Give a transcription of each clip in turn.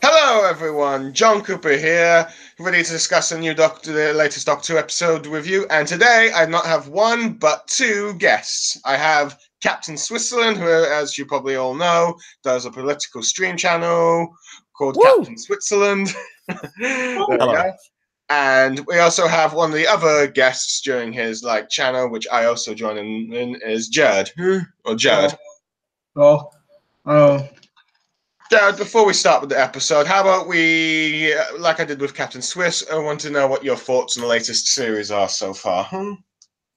Hello, everyone. John Cooper here, ready to discuss the latest Doctor Who episode with you. And today, I not have one but two guests. I have Captain Switzerland, who, as you probably all know, does a political stream channel called Woo! Captain Switzerland. There we Hello. go. And we also have one of the other guests during his channel, which I also join in is Gerard or Gerard. Jared, before we start with the episode, how about we, like I did with Captain Swiss, I want to know what your thoughts on the latest series are so far.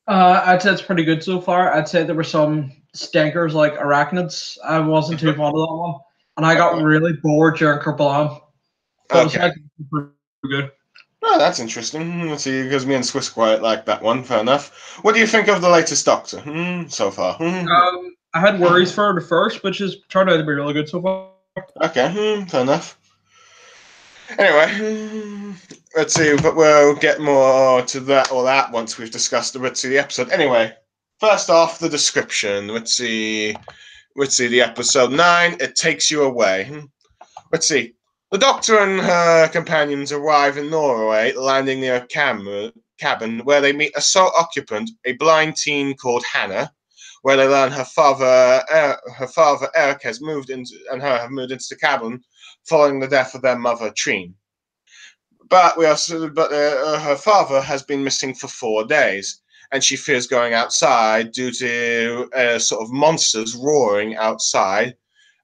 I'd say it's pretty good so far. I'd say there were some stinkers like arachnids. I wasn't too fond of that one. And I got really bored during Kerbalam. But Okay. it's pretty good. Oh, that's interesting. Let's see, because me and Swiss quite like that one. Fair enough. What do you think of the latest Doctor so far? I had worries for the first, which has turned out to be really good so far. Okay, fair enough. Anyway, let's see, but we'll get more to that once we've discussed the episode. Anyway, first off, the description. Let's see, the episode 9, It Takes You Away. Let's see. The Doctor and her companions arrive in Norway, landing near a cabin where they meet a sole occupant, a blind teen called Hannah, where they learn her father Eric has moved into the cabin following the death of their mother Trine. But her father has been missing for 4 days, and she fears going outside due to sort of monsters roaring outside.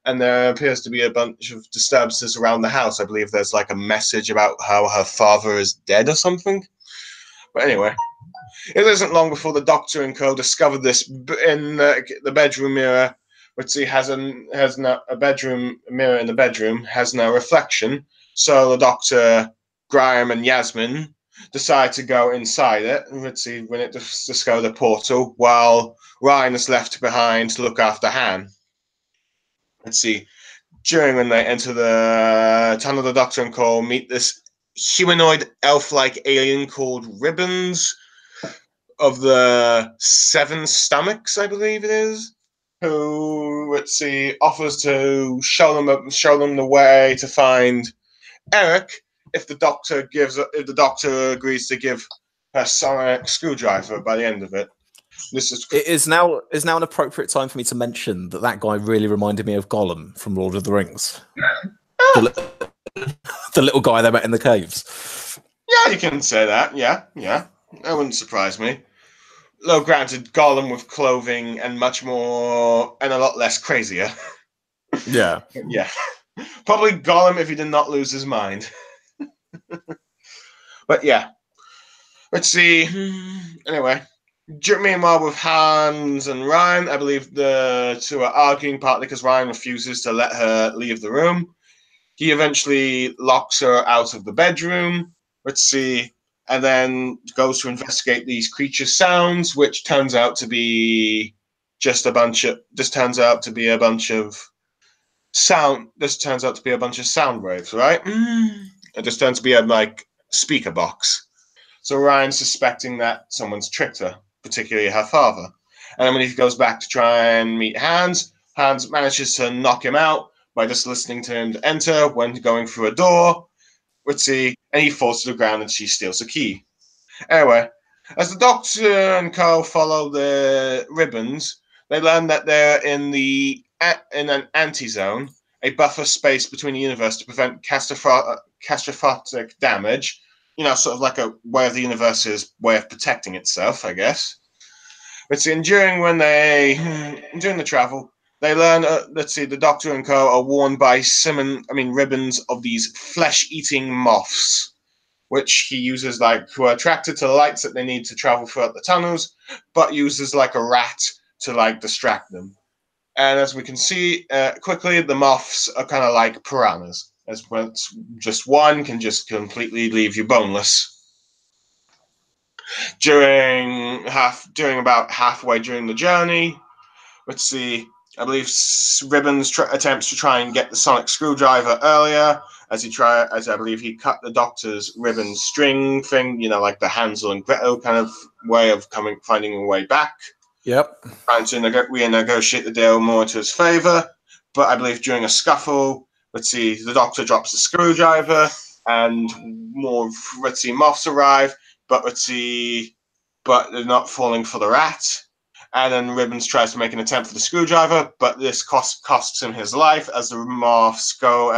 And there appears to be a bunch of disturbances around the house. I believe there's like a message about how her father is dead or something. But anyway, it isn't long before the Doctor and co discover this in the bedroom mirror, which has now a bedroom mirror in the bedroom, has no reflection. So the Doctor, Graham, and Yasmin decide to go inside it. Let's see, when it discover the portal, while Ryan is left behind to look after Han. Let's see. During when they enter the tunnel, the Doctor and Cole meet this humanoid elf-like alien called Ribbons of the 7 Stomachs, I believe it is, who, let's see, offers to show them the way to find Eric if the Doctor agrees to give her sonic screwdriver by the end of it. It is now an appropriate time for me to mention that guy really reminded me of Gollum from Lord of the Rings. the little guy they met in the caves. Yeah, you can say that. Yeah. That wouldn't surprise me. Though granted, Gollum with clothing and much more and a lot less crazier. Yeah. Yeah. Probably Gollum if he did not lose his mind. But yeah. Let's see. Anyway. Meanwhile, with Hans and Ryan, I believe the two are arguing partly because Ryan refuses to let her leave the room. He eventually locks her out of the bedroom. Let's see. And then goes to investigate these creatures' sounds, which turns out to be a bunch of sound waves, right? It just turns to be a speaker box. So Ryan's suspecting that someone's tricked her, particularly her father. And then when he goes back to try and meet Hans manages to knock him out by just listening to him enter when going through a door. Let's see, and he falls to the ground and she steals the key. Anyway, as the Doctor and co follow the Ribbons, they learn that they're in an anti-zone, a buffer space between the universe to prevent catastrophic damage. Sort of like a way of the universe's way of protecting itself, I guess. Let's see, and during the travel, they learn, the Doctor and co are warned by Ribbons of these flesh-eating moths, which he uses, who are attracted to the lights that they need to travel throughout the tunnels, but uses like a rat to distract them. And as we can see quickly, the moths are kind of like piranhas, as just one can just completely leave you boneless. During about halfway during the journey, let's see, I believe Ribbons attempts to try and get the sonic screwdriver earlier, as I believe he cut the Doctor's ribbon string thing, like the Hansel and Gretel kind of way of finding a way back. Yep. Trying to renegotiate the deal more to his favor, but I believe during a scuffle, the Doctor drops the screwdriver, and more moths arrive, but they're not falling for the rat. And then Ribbons tries to make an attempt for the screwdriver, but this costs him his life as the moths go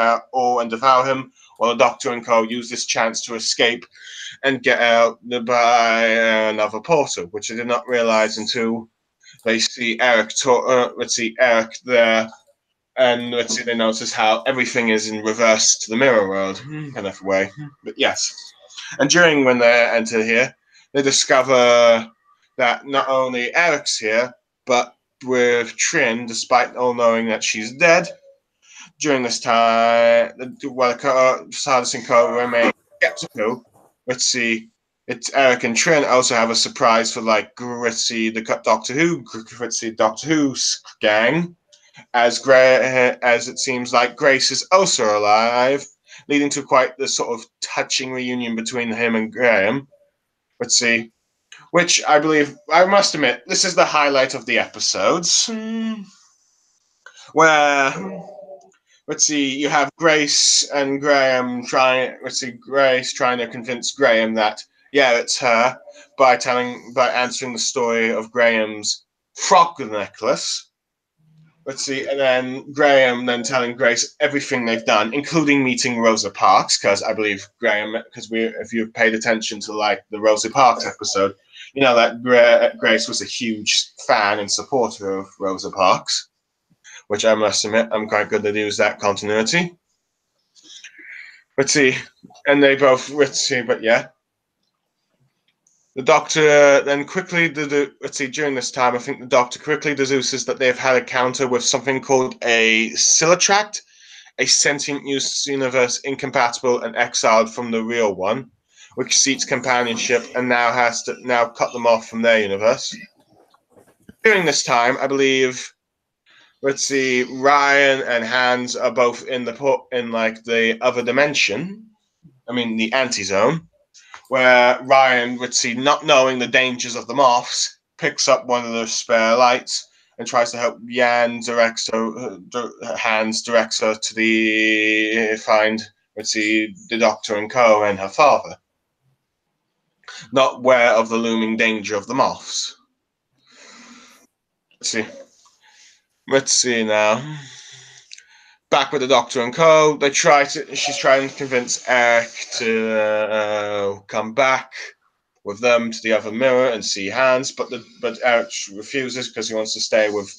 and devour him, while the Doctor and co use this chance to escape and get out by another portal, which they did not realize until they see Eric there, and they notice how everything is in reverse to the mirror world, kind of way. But yes, and during when they enter here, they discover that not only Eric's here, but with Trin, despite all knowing that she's dead. During this time, while Sardis and Co remain skeptical, it's Eric and Trin also have a surprise for the Doctor Who's gang, as it seems like Grace is also alive, leading to quite the sort of touching reunion between him and Graham. Which I believe, I must admit, this is the highlight of the episodes, where you have Grace and Graham Grace trying to convince Graham that it's her by answering the story of Graham's frog necklace. And then Graham then telling Grace everything they've done, including meeting Rosa Parks, because I believe if you've paid attention to the Rosa Parks episode, you know that Grace was a huge fan and supporter of Rosa Parks, which I must admit I'm quite good to use that continuity. And they both but yeah. The Doctor then quickly during this time, I think the Doctor quickly deduces that they've had a counter with something called a Silatract, a sentient universe incompatible and exiled from the real one, which seeks companionship and now has to cut them off from their universe. During this time, I believe Ryan and Hans are both in the other dimension. I mean the anti-zone, where Ryan, not knowing the dangers of the moths, picks up one of the spare lights and tries to help Hans directs her to find the Doctor and Co and her father, not aware of the looming danger of the moths. Let's see now. Back with the Doctor and Co. She's trying to convince Eric to come back with them to the other mirror and see Hans, but Eric refuses because he wants to stay with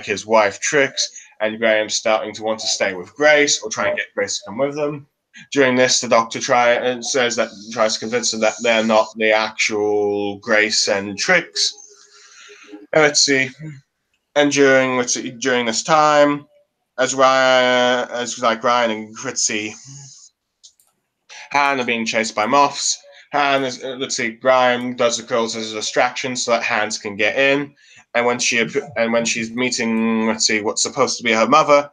his wife Trix, and Graham's starting to want to stay with Grace or try and get Grace to come with them. During this, the Doctor tries to convince them that they're not the actual Grace and Trix. And during this time, as Ryan and Fritzy Han are being chased by moths, Graham does the curls as a distraction so that Hans can get in. And when she's meeting what's supposed to be her mother,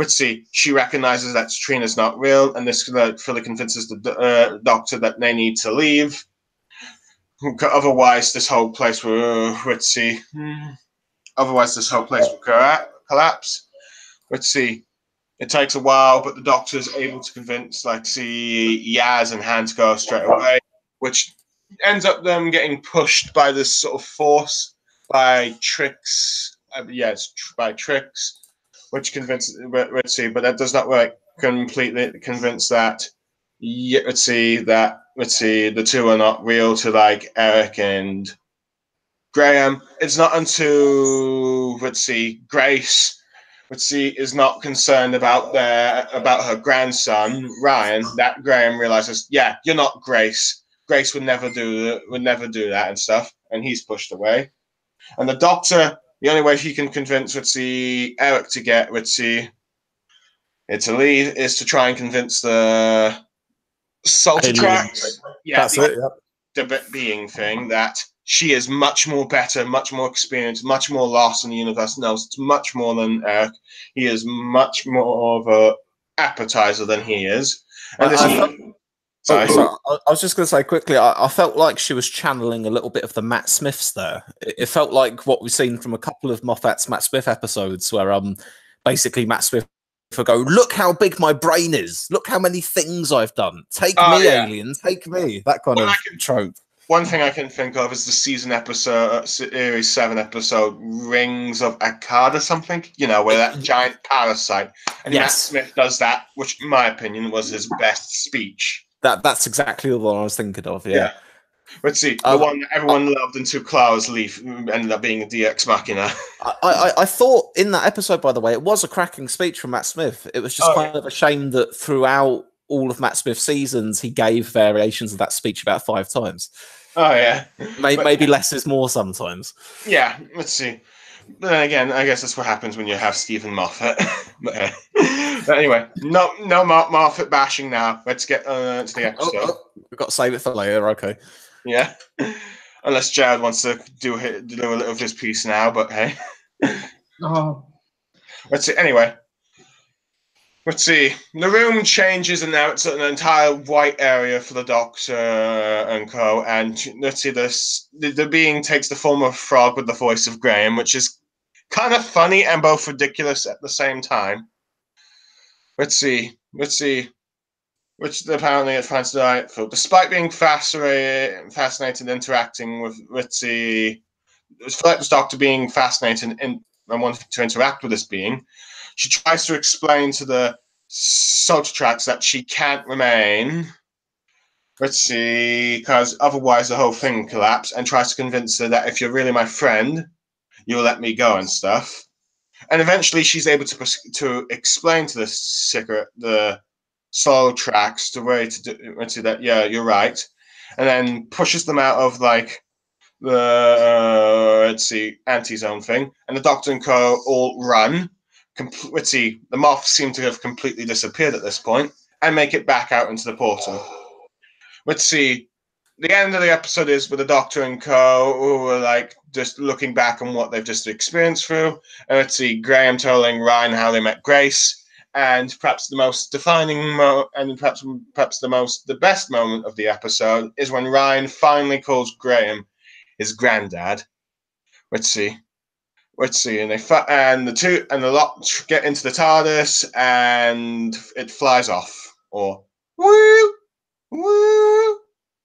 she recognizes that Trina's not real, and this fully convinces the Doctor that they need to leave. Otherwise, this whole place will collapse. It takes a while, but the Doctor's able to convince Yaz and Hans go straight away, which ends up them getting pushed by this sort of force by Trix. By Trix, which convinces but that does not completely convince that the two are not real to Eric and Graham. It's not until Grace is not concerned about her grandson Ryan that Graham realizes, you're not Grace. Grace would never do that and stuff, and he's pushed away. And the Doctor, the only way he can convince Eric to get to leave is to try and convince the Saltatrax, the being thing, that she is much more better, much more experienced, much more lost in the universe, knows much more than Eric. He is much more of a appetizer than he is. And I was just going to say quickly, I felt like she was channeling a little bit of the Matt Smiths there. It felt like what we've seen from a couple of Moffat's Matt Smith episodes, where basically Matt Smith for go, look how big my brain is. Look how many things I've done. Take me, alien. Take me. That kind of trope. One thing I can think of is the season episode, series 7 episode, Rings of Akkad or something. You know, where that giant parasite. And Matt Smith does that, which, in my opinion, was his best speech. That's exactly the one I was thinking of, yeah. Let's see. The one that everyone loved until Klaus Leaf ended up being a DX Machina. I thought in that episode, by the way, it was a cracking speech from Matt Smith. It was just kind of a shame that throughout all of Matt Smith's seasons, he gave variations of that speech about 5 times. Oh, yeah. Maybe less is more sometimes. Yeah, let's see. But then again, I guess that's what happens when you have Stephen Moffat. but anyway, no Moffat bashing now. Let's get to the episode. We've got to save it for later, okay. Yeah. Unless Gerard wants to do a little of his piece now, but hey. Let's see. Anyway. Let's see. The room changes and now it's an entire white area for the Doctor and co. And let's see this. The being takes the form of a frog with the voice of Graham, which is kind of funny and both ridiculous at the same time. Let's see. Which apparently it finds delightful. Despite being fascinated interacting with, despite the Doctor being fascinated and wanting to interact with this being, she tries to explain to the Sotratrax that she can't remain. Because otherwise the whole thing will collapse, and tries to convince her that if you're really my friend, you'll let me go and stuff. And eventually she's able to explain to the Sotratrax the way to do that. Yeah, you're right, and then pushes them out of like the anti-zone thing, and the Doctor and co all run. The moths seem to have completely disappeared at this point, and make it back out into the portal. The end of the episode is with the Doctor and co who are like just looking back on what they've just experienced through, and Graham telling Ryan how they met Grace, and perhaps the most defining and perhaps the best moment of the episode is when Ryan finally calls Graham his granddad. And the lot get into the TARDIS and it flies off. Or woo, woo,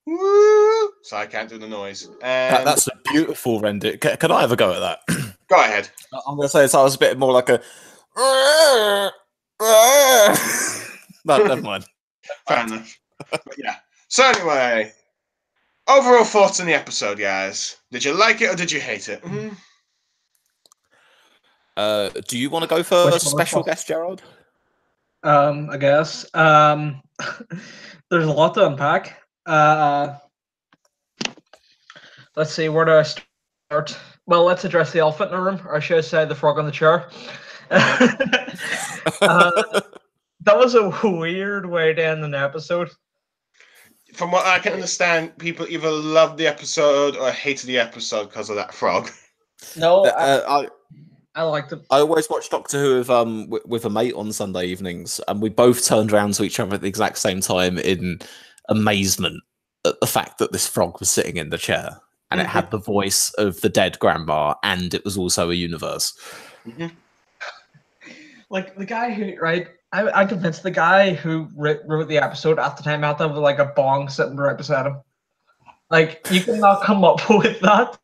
woo. So I can't do the noise. And that's a beautiful render. Can I have a go at that? Go ahead. I'm going to say I was a bit more like a. No, never mind. Fair enough. But yeah. So anyway, overall thoughts on the episode, guys. Did you like it or did you hate it? Mm-hmm. Do you want to go for a special guest, Gerard? I guess. There's a lot to unpack. Let's see, where do I start? Well, let's address the elephant in the room, or should I say the frog on the chair. That was a weird way to end an episode. From what I can understand, people either loved the episode or hated the episode because of that frog. No, I liked it. I always watch Doctor Who with a mate on Sunday evenings, and we both turned around to each other at the exact same time in amazement at the fact that this frog was sitting in the chair, and it had the voice of the dead grandma, and it was also a universe. Mm-hmm. Like the guy who, right? I'm convinced the guy who wrote the episode at the time had to have like a bong sitting right beside him. Like, you cannot come up with that.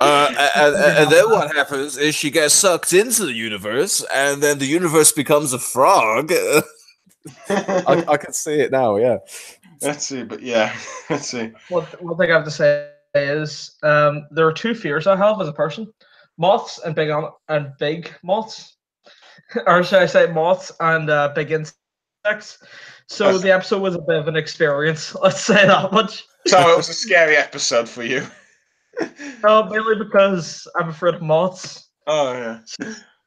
And then what happens is she gets sucked into the universe, and then the universe becomes a frog. I can see it now, yeah. Let's see, but yeah, let's see. One thing I have to say is there are 2 fears I have as a person: moths and big moths, or should I say moths and big insects. So the episode was a bit of an experience. Let's say that much. So it was a scary episode for you. No, mainly because I'm afraid of moths. Oh yeah,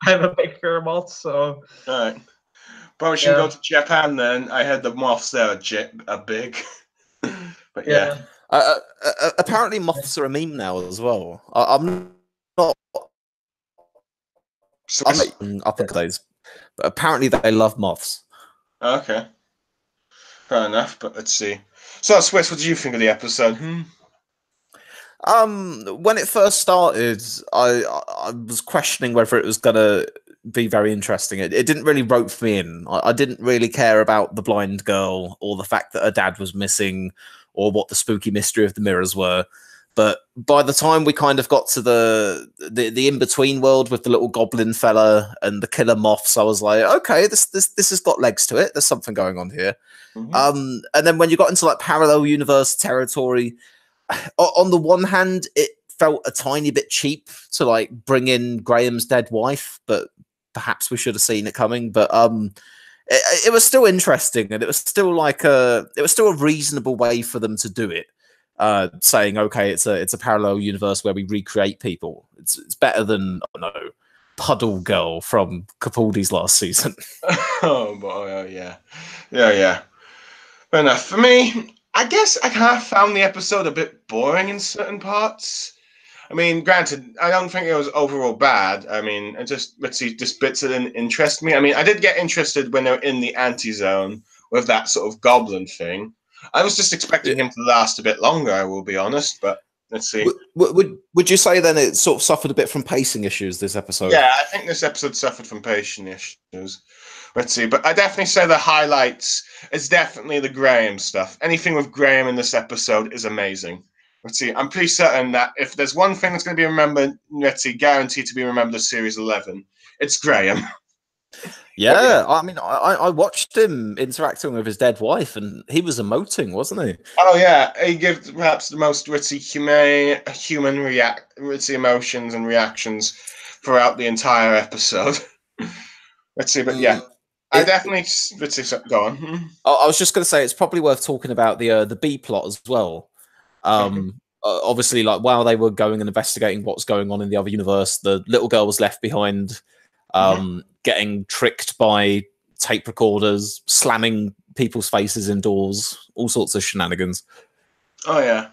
I have a big fear of moths. So all right, but we should go to Japan then. I heard the moths there are big, but yeah. Apparently, moths are a meme now as well. I'm not up in days, but apparently they love moths. Okay, fair enough. But let's see. So, Swiss, what did you think of the episode? When it first started, I was questioning whether it was gonna be very interesting. It didn't really rope me in. I didn't really care about the blind girl or the fact that her dad was missing or what the spooky mystery of the mirrors were. But by the time we kind of got to the in-between world with the little goblin fella and the killer moths, I was like, okay, this has got legs to it. There's something going on here. Mhm. And then when you got into like parallel universe territory, on the one hand, it felt a tiny bit cheap to like bring in Graham's dead wife, but perhaps we should have seen it coming. But it was still interesting, and it was still a reasonable way for them to do it. Saying, okay, it's a parallel universe where we recreate people. It's better than, I don't know, Puddle Girl from Capaldi's last season. Oh boy, oh yeah. Yeah. Fair enough. For me, I guess I kind of found the episode a bit boring in certain parts. I mean, granted, I don't think it was overall bad. I mean, let's see, just bits that didn't interest me. I mean, I did get interested when they were in the anti-zone with that sort of goblin thing. I was just expecting him to last a bit longer, I will be honest, but let's see. Would you say then it sort of suffered a bit from pacing issues, this episode? Yeah, I think this episode suffered from pacing issues. Let's see, but I definitely say the highlights is definitely the Graham stuff. Anything with Graham in this episode is amazing. Let's see, I'm pretty certain that if there's one thing that's going to be remembered, let's see, guaranteed to be remembered as Series 11, it's Graham. Yeah, I mean, I watched him interacting with his dead wife, and he was emoting, wasn't he? Oh yeah, he gives perhaps the most human emotions and reactions throughout the entire episode. Let's see, but yeah, I definitely let's see. Go on. I was just going to say it's probably worth talking about the B plot as well. Obviously, like while they were going and investigating what's going on in the other universe, the little girl was left behind. Getting tricked by tape recorders, slamming people's faces indoors, all sorts of shenanigans. Oh yeah,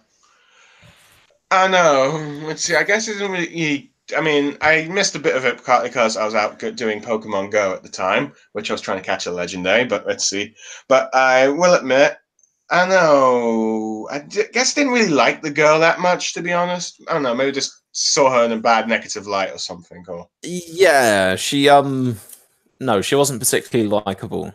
I know. Let's see. I guess it didn't really. I mean, I missed a bit of it because I was out doing Pokemon Go at the time, which I was trying to catch a legendary. But let's see. But I will admit, I know. Guess I didn't really like the girl that much, to be honest. I don't know. Maybe just saw her in a bad negative light or something. Or yeah, she no, she wasn't particularly likable.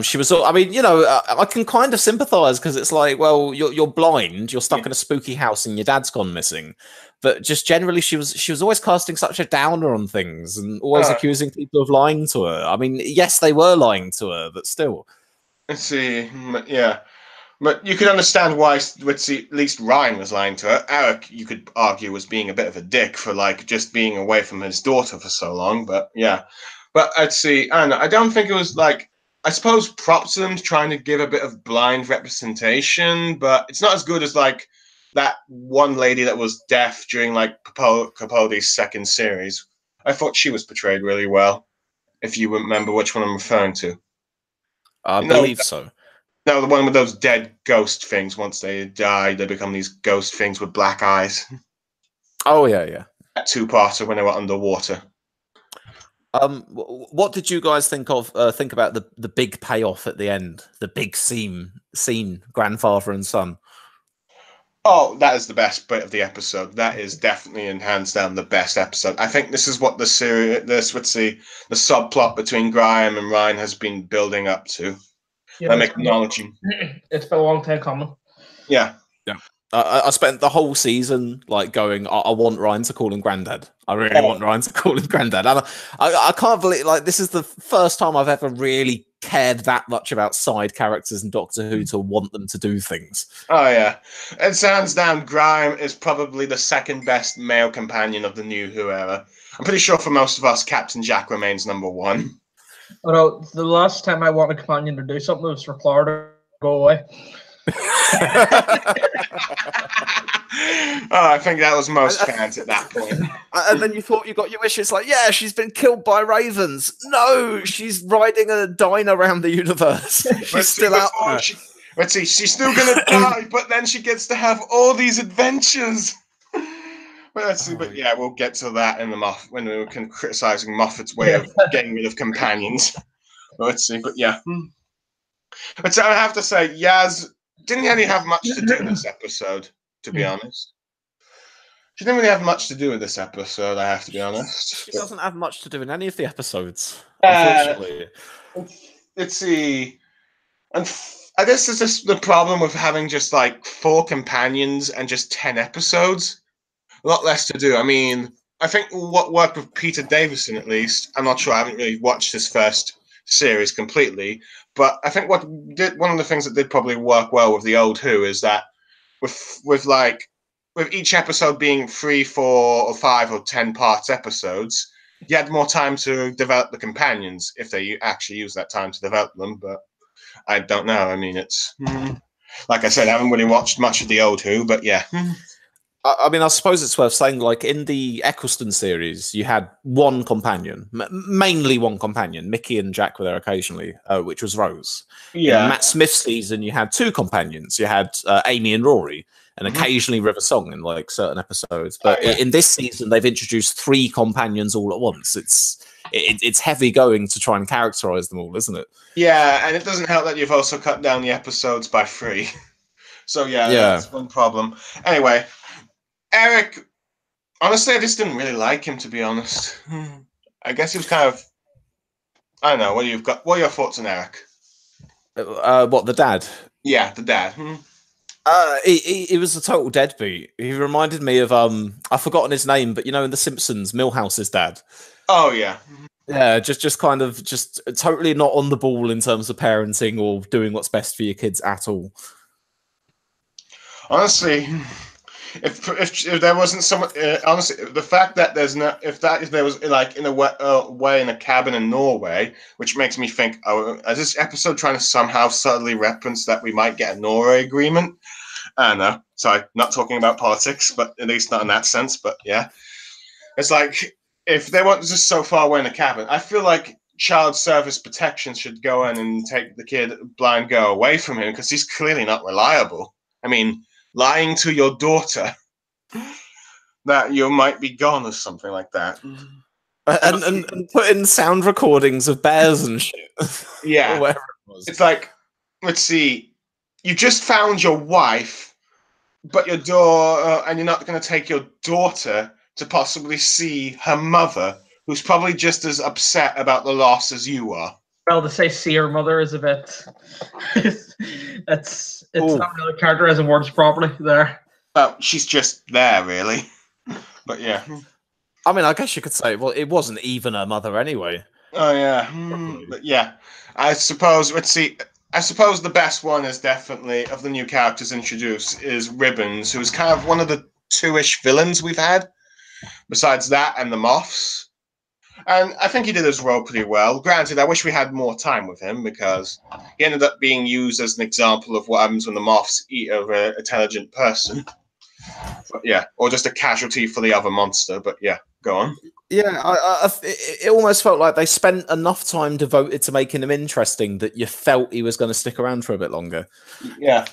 She was. I mean, you know, I can kind of sympathise because it's like, well, you're blind, you're stuck in a spooky house, and your dad's gone missing. But just generally, she was always casting such a downer on things and always accusing people of lying to her. I mean, yes, they were lying to her, but still. Let's see. Yeah. But you could understand why, let's see, at least Ryan was lying to her. Eric, you could argue, was being a bit of a dick for, like, just being away from his daughter for so long. But, yeah. But, let's see, I don't know. I don't think it was, like, I suppose props to them trying to give a bit of blind representation, but it's not as good as, like, that one lady that was deaf during, like, Capaldi's second series. I thought she was portrayed really well, if you remember which one I'm referring to. I believe so. No, the one with those dead ghost things. Once they die, they become these ghost things with black eyes. Oh yeah. That two-parter when they were underwater. What did you guys think about the big payoff at the end? The big scene, grandfather and son. Oh, that is the best bit of the episode. That is definitely, and hands down, the best episode. I think this is what the subplot between Graham and Ryan has been building up to. Yeah, I'm acknowledging. It's been a long time coming. Yeah. I spent the whole season like going, I want Ryan to call him Granddad. I really want Ryan to call him Granddad. And I can't believe, like, this is the first time I've ever really cared that much about side characters in Doctor Who to want them to do things. Oh, yeah. And hands down, Graham is probably the second best male companion of the New Who era. I'm pretty sure for most of us, Captain Jack remains number one. Although the last time I wanted a companion to do something was for Clara to go away. I think that was most fans at that point. And then you thought you got your wish. It's like, yeah, she's been killed by ravens. No, she's riding a dino around the universe. She's still out there. Let's see, she's still gonna die, but then she gets to have all these adventures. But let's see, but yeah, we'll get to that in the when we were criticizing Moffat's way of getting rid of companions. But let's see, but yeah. But so I have to say, Yaz didn't really have much to do in this episode. to be honest. She didn't really have much to do with this episode, I have to be honest. She doesn't have much to do in any of the episodes, unfortunately. Let's see. And I guess this is the problem with having just like 4 companions and just 10 episodes. A lot less to do. I mean, I think what worked with Peter Davison, at least, I'm not sure, I haven't really watched his first series completely, but I think one of the things that did probably work well with the old Who is that with each episode being 3, 4, or 5 or 10 parts episodes, you had more time to develop the companions if they actually use that time to develop them. But I don't know. I mean, it's like I said, I haven't really watched much of the old Who, but yeah. I mean, I suppose it's worth saying, like, in the Eccleston series, you had one companion, mainly one companion. Mickey and Jack were there occasionally, which was Rose. Yeah. In Matt Smith's season, you had 2 companions. You had Amy and Rory, and occasionally River Song in, like, certain episodes. But in this season, they've introduced 3 companions all at once. It's heavy going to try and characterize them all, isn't it? Yeah, and it doesn't help that you've also cut down the episodes by 3. So, yeah, that's one problem. Anyway, Eric, honestly, I just didn't really like him, to be honest. I guess he was kind of, I don't know, what are your thoughts on Eric? What, the dad? Yeah, the dad. He was a total deadbeat. He reminded me of, I've forgotten his name, but, you know, in The Simpsons, Milhouse's dad. Oh, yeah. Yeah, just kind of, just totally not on the ball in terms of parenting or doing what's best for your kids at all. Honestly, if there wasn't someone, honestly, the fact that if there was like in a way in a cabin in Norway, which makes me think, oh, is this episode trying to somehow subtly reference that we might get a Norway agreement? I don't know. Sorry, not talking about politics, but at least not in that sense. But yeah, it's like if they weren't just so far away in a cabin, I feel like child service protection should go in and take the blind girl away from him because he's clearly not reliable. I mean, lying to your daughter that you might be gone or something like that. And put in sound recordings of bears and shit. Yeah. Or whatever it was. It's like, let's see, you just found your wife, but your daughter, and you're not going to take your daughter to possibly see her mother, who's probably just as upset about the loss as you are. Well, to say see her mother is a bit... it's not really characterizing words properly there. Well, she's just there, really. But yeah. I mean, I guess you could say, well, it wasn't even her mother anyway. Oh, yeah. But yeah. I suppose the best one is definitely, of the new characters introduced, is Ribbons, who's kind of one of the 2-ish villains we've had. Besides that and the Moths. And I think he did his role pretty well. Granted, I wish we had more time with him because he ended up being used as an example of what happens when the Moths eat an intelligent person. But yeah, or just a casualty for the other monster. But yeah, go on. Yeah, it almost felt like they spent enough time devoted to making him interesting that you felt he was going to stick around for a bit longer. Yeah.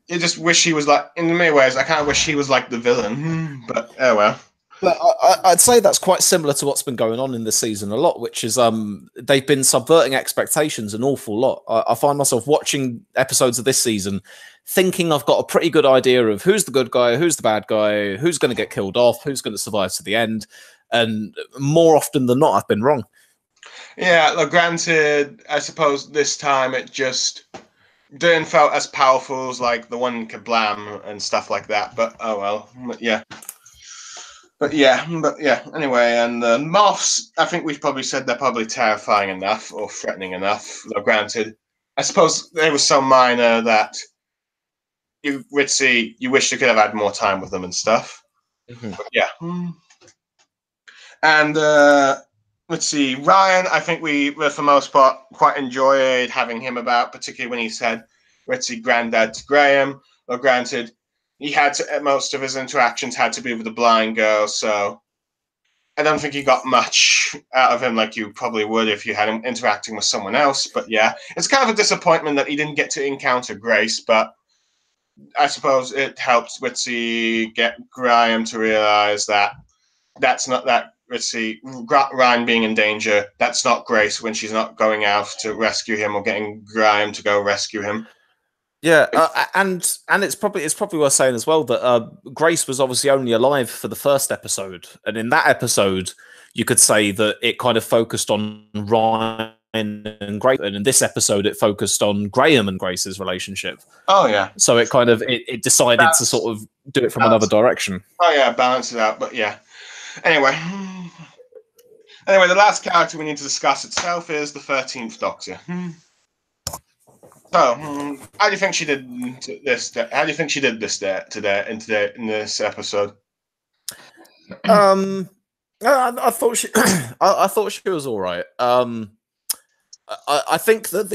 You just wish he was like, in many ways, I kind of wish he was like the villain. But oh well. But I'd say that's quite similar to what's been going on in this season a lot, which is they've been subverting expectations an awful lot. I find myself watching episodes of this season thinking I've got a pretty good idea of who's the good guy, who's the bad guy, who's going to get killed off, who's going to survive to the end. And more often than not, I've been wrong. Yeah, look, granted, I suppose this time it just didn't feel as powerful as like the one in Kablam and stuff like that. But oh well, But yeah. Anyway, and the Moths, I think we've probably said they're probably terrifying enough or threatening enough. Though granted, I suppose they were so minor that you wish you could have had more time with them and stuff. But yeah. And let's see, Ryan, I think we, for the most part, quite enjoyed having him about, particularly when he said, let's see, Granddad to Graham. Well, granted, he had to, most of his interactions had to be with the blind girl, so I don't think he got much out of him like you probably would if you had him interacting with someone else. But yeah, it's kind of a disappointment that he didn't get to encounter Grace, but I suppose it helps Witsy get Graham to realize that that's not that. Let's see, Ryan being in danger. That's not Grace when she's not going out to rescue him or getting Graham to go rescue him. Yeah, and it's probably worth saying as well that Grace was obviously only alive for the first episode, and in that episode, you could say that it kind of focused on Ryan and Grace, and in this episode, it focused on Graham and Grace's relationship. Oh yeah. So it kind of it decided to sort of do it from another direction. Oh yeah, balance it out. But yeah. Anyway, the last character we need to discuss itself is the 13th Doctor. So, how do you think she did this? How do you think she did this in this episode? I thought she, I thought she was all right. I think that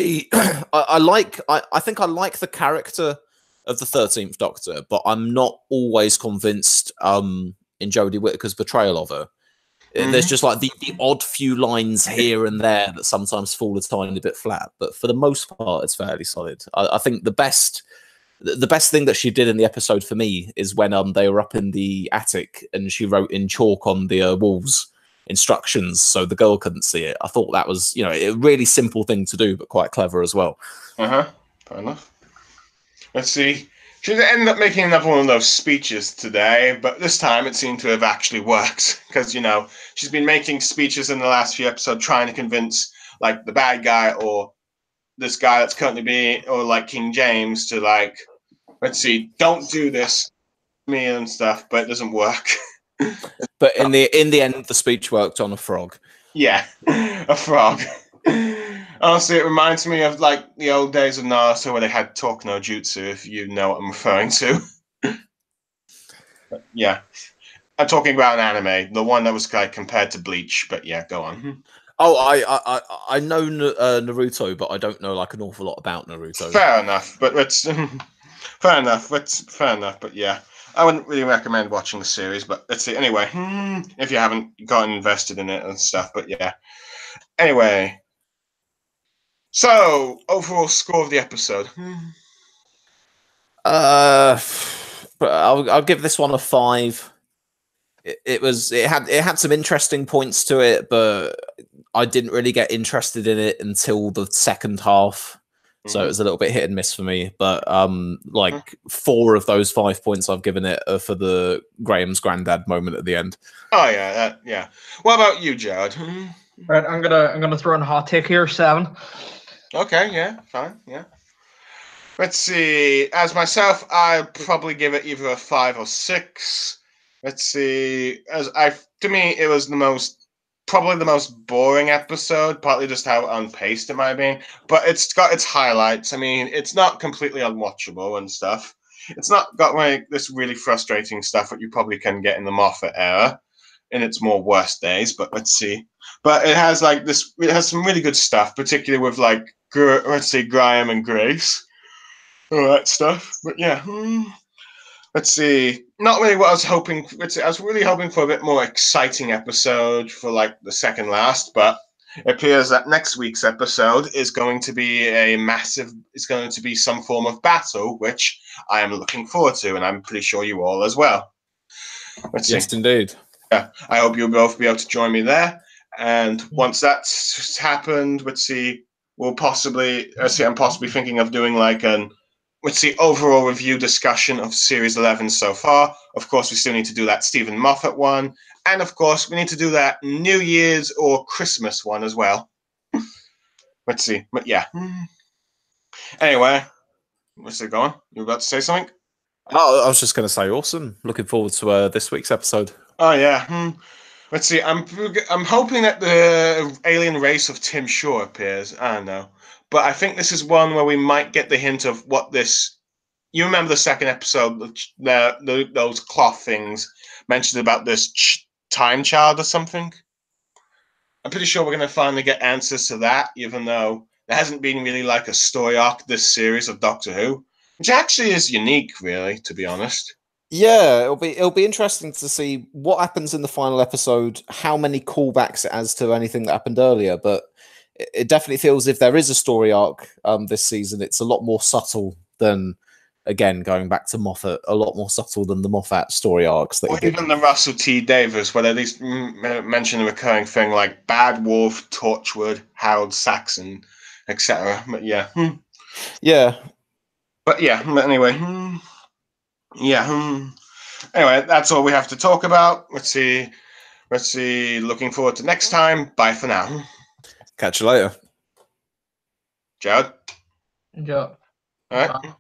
I think I like the character of the 13th Doctor, but I'm not always convinced in Jodie Whittaker's portrayal of her. There's just like the odd few lines here and there that sometimes fall a tiny bit flat, but for the most part, it's fairly solid. I think the best thing that she did in the episode for me is when they were up in the attic and she wrote in chalk on the walls instructions so the girl couldn't see it. I thought that was, a really simple thing to do, but quite clever as well. Fair enough. Let's see. She ended up making another one of those speeches today, but this time it seemed to have actually worked because, she's been making speeches in the last few episodes trying to convince, like, the bad guy or this guy that's currently being, or like King James to, like, let's see, don't do this to me and stuff, but it doesn't work. But in the end, the speech worked on a frog. Yeah, a frog. Honestly, it reminds me of like the old days of Naruto where they had talk no jutsu, if you know what I'm referring to. Yeah. I'm talking about an anime, the one that was like compared to Bleach, but yeah, go on. Oh, I know Naruto, but I don't know like an awful lot about Naruto. Fair enough, but it's fair enough. But yeah, I wouldn't really recommend watching the series. But let's see. Anyway, if you haven't gotten invested in it and stuff, but yeah. Anyway, so overall score of the episode. But I'll give this one a 5. It had some interesting points to it, but I didn't really get interested in it until the second half. So it was a little bit hit and miss for me. But 4 of those 5 points I've given it are for the Graham's granddad moment at the end. Oh yeah, yeah. What about you, Gerard? Right, I'm gonna throw in a hot take here, 7. Okay, yeah, fine, yeah. Let's see. As myself, I'd probably give it either a 5 or 6. Let's see. To me, it was probably the most boring episode, partly just how unpaced it might have been. But it's got its highlights. I mean, it's not completely unwatchable and stuff. It's not got like this really frustrating stuff that you probably can get in the Moffat era in its more worst days. But let's see. But it has like this. It has some really good stuff, particularly with like Graham and Grace, all that stuff. But yeah. Let's see. Not really what I was hoping. I was really hoping for a bit more exciting episode for like the second last, but it appears that next week's episode is going to be it's going to be some form of battle, which I am looking forward to, and I'm pretty sure you all as well. Let's see. Yes, indeed. Yeah, I hope you'll both be able to join me there. And once that's happened, let's see. I'm possibly thinking of doing like let's see, overall review discussion of Series 11 so far. Of course, we still need to do that Stephen Moffat one. And of course, we need to do that New Year's or Christmas one as well. Let's see. But yeah. Anyway, what's it going? You about to say something? Oh, I was just going to say awesome. Looking forward to this week's episode. Oh, yeah. Let's see. I'm hoping that the alien race of Tim Shaw appears. I don't know. But I think this is one where we might get the hint of what this... You remember the second episode, those cloth things mentioned about this time child or something? I'm pretty sure we're going to finally get answers to that, even though there hasn't been really like a story arc this series of Doctor Who, which actually is unique, really, to be honest. Yeah, it'll be interesting to see what happens in the final episode, how many callbacks it has to anything that happened earlier, but it definitely feels if there is a story arc this season, it's a lot more subtle than, again, going back to Moffat, a lot more subtle than the Moffat story arcs. Or even the Russell T Davies, where they at least mention a recurring thing like Bad Wolf, Torchwood, Harold Saxon, etc. But yeah. Yeah. But yeah, anyway. Yeah. Anyway, that's all we have to talk about. Let's see. Looking forward to next time. Bye for now. Catch you later. Gerard? Yeah. All right.